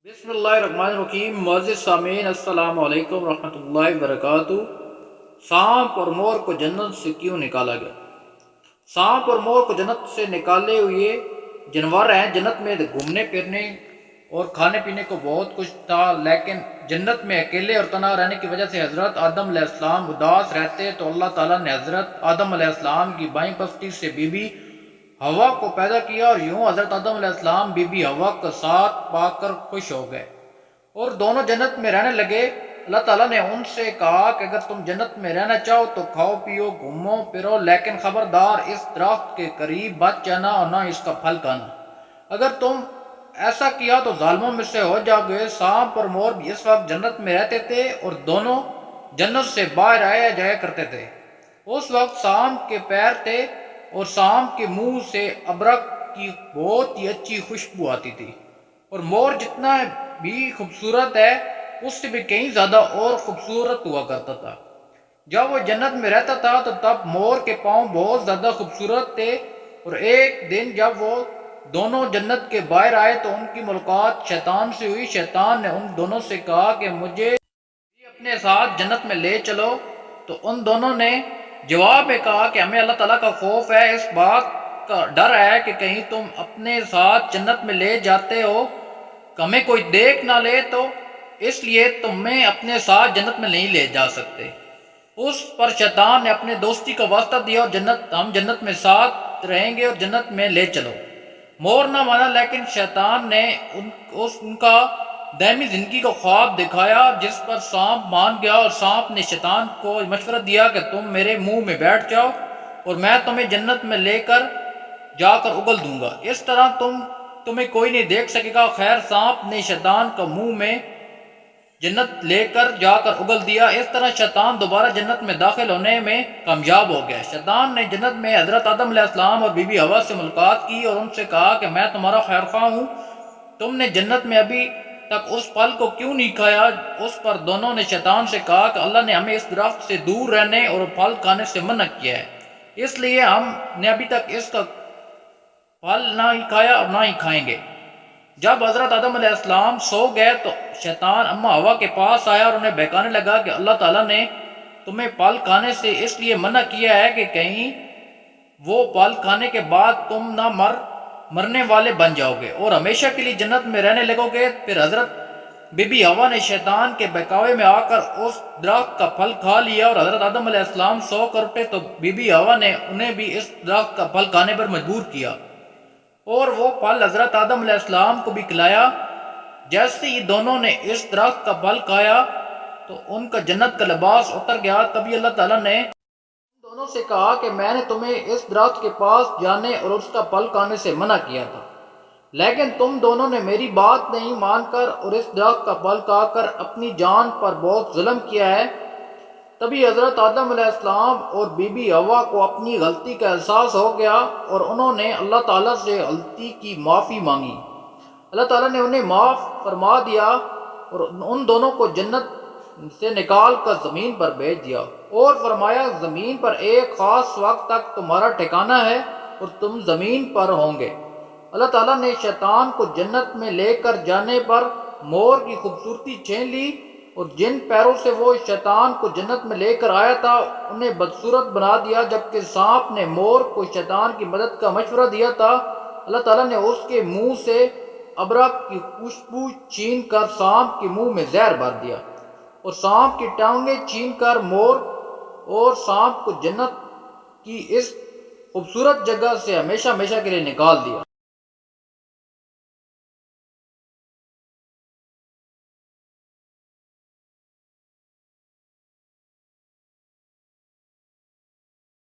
بسم اللہ الرحمن الرحیم۔ معزز سامعین، السلام علیکم ورحمۃ اللہ وبرکاتہ۔ سانپ اور مور کو جنت سے کیوں نکالا گیا؟ سانپ اور مور کو جنت سے نکالے ہوئے جانور ہیں۔ جنت میں گھومنے پھرنے اور کھانے پینے کو بہت کچھ تھا، لیکن جنت میں اکیلے اور تنہا رہنے کی وجہ سے حضرت آدم علیہ السلام اداس رہتے، تو اللہ تعالیٰ نے حضرت آدم علیہ السلام کی بائیں پستی سے بی بی ہوا کو پیدا کیا، اور یوں حضرت آدم علیہ السلام بی بی ہوا کا ساتھ پا کر خوش ہو گئے اور دونوں جنت میں رہنے لگے۔ اللہ تعالیٰ نے ان سے کہا کہ اگر تم جنت میں رہنا چاہو تو کھاؤ پیو گھومو پھرو، لیکن خبردار اس درخت کے قریب مت جانا اور نہ اس کا پھل کھانا۔ اگر تم ایسا کیا تو ظالموں میں سے ہو جاؤ گے۔ سانپ اور مور بھی اس وقت جنت میں رہتے تھے اور دونوں جنت سے باہر آیا جایا کرتے تھے۔ اس وقت سانپ کے پیر تھے اور سانپ کے منہ سے ابرک کی بہت ہی اچھی خوشبو آتی تھی، اور مور جتنا بھی خوبصورت ہے اس سے بھی کہیں زیادہ اور خوبصورت ہوا کرتا تھا۔ جب وہ جنت میں رہتا تھا تو تب مور کے پاؤں بہت زیادہ خوبصورت تھے، اور ایک دن جب وہ دونوں جنت کے باہر آئے تو ان کی ملاقات شیطان سے ہوئی۔ شیطان نے ان دونوں سے کہا کہ مجھے اپنے ساتھ جنت میں لے چلو، تو ان دونوں نے جواب میں کہا کہ ہمیں اللہ تعالیٰ کا خوف ہے، اس بات کا ڈر ہے کہ کہیں تم اپنے ساتھ جنت میں لے جاتے ہو ہمیں کوئی دیکھ نہ لے، تو اس لیے تمہیں اپنے ساتھ جنت میں نہیں لے جا سکتے۔ اس پر شیطان نے اپنے دوستی کا واسطہ دیا اور ہم جنت میں ساتھ رہیں گے اور جنت میں لے چلو۔ مور نہ مانا، لیکن شیطان نے ان کا دائمی زندگی کا خواب دکھایا، جس پر سانپ مان گیا، اور سانپ نے شیطان کو مشورہ دیا کہ تم میرے منہ میں بیٹھ جاؤ اور میں تمہیں جنت میں لے کر جا کر اگل دوں گا، اس طرح تمہیں کوئی نہیں دیکھ سکے گا۔ خیر، سانپ نے شیطان کا منہ میں جنت لے کر جا کر اگل دیا۔ اس طرح شیطان دوبارہ جنت میں داخل ہونے میں کامیاب ہو گیا۔ شیطان نے جنت میں حضرت آدم علیہ السلام اور بی بی ہوا سے ملاقات کی اور ان سے کہا کہ میں تمہارا خیر خواہ ہوں، تم نے جنت میں ابھی تک اس پھل کو کیوں نہیں کھایا؟ اس پر دونوں نے شیطان سے کہا کہ اللہ نے ہمیں اس درخت سے دور رہنے اور پھل کھانے سے منع کیا ہے، اس لیے ہم نے ابھی تک اس کا پھل نہ ہی کھایا اور نہ ہی کھائیں گے۔ جب حضرت آدم علیہ السلام سو گئے تو شیطان اما ہوا کے پاس آیا اور انہیں بہکانے لگا کہ اللہ تعالیٰ نے تمہیں پھل کھانے سے اس لیے منع کیا ہے کہ کہیں وہ پھل کھانے کے بعد تم نہ مرنے والے بن جاؤ گے اور ہمیشہ کے لیے جنت میں رہنے لگو گے۔ پھر حضرت بی بی ہوا نے شیطان کے بہکاوے میں آ کر اس درخت کا پھل کھا لیا، اور حضرت آدم علیہ السلام سو کر اٹھے تو بی بی ہوا نے انہیں بھی اس درخت کا پھل کھانے پر مجبور کیا، اور وہ پھل حضرت آدم علیہ السلام کو بھی کھلایا۔ جیسے ہی دونوں نے اس درخت کا پھل کھایا تو ان کا جنت کا لباس اتر گیا۔ تبھی اللہ تعالیٰ نے دونوں سے کہا کہ میں نے تمہیں اس درخت کے پاس جانے اور اس کا پھل کھانے سے منع کیا تھا، لیکن تم دونوں نے میری بات نہیں مان کر اور اس درخت کا پھل کھا کر اپنی جان پر بہت ظلم کیا ہے۔ تبھی حضرت آدم علیہ السلام اور بی بی ہوا کو اپنی غلطی کا احساس ہو گیا اور انہوں نے اللہ تعالیٰ سے غلطی کی معافی مانگی۔ اللہ تعالیٰ نے انہیں معاف فرما دیا اور ان دونوں کو جنت سے نکال کر زمین پر بھیج دیا اور فرمایا زمین پر ایک خاص وقت تک تمہارا ٹھکانہ ہے اور تم زمین پر ہوں گے۔ اللہ تعالیٰ نے شیطان کو جنت میں لے کر جانے پر مور کی خوبصورتی چھین لی، اور جن پیروں سے وہ شیطان کو جنت میں لے کر آیا تھا انہیں بدصورت بنا دیا۔ جبکہ سانپ نے مور کو شیطان کی مدد کا مشورہ دیا تھا، اللہ تعالیٰ نے اس کے منہ سے ابرک کی خوشبو چھین کر سانپ کے منہ میں زہر بھر دیا، اور سانپ کی ٹانگیں چھین کر مور اور سانپ کو جنت کی اس خوبصورت جگہ سے ہمیشہ ہمیشہ کے لیے نکال دیا۔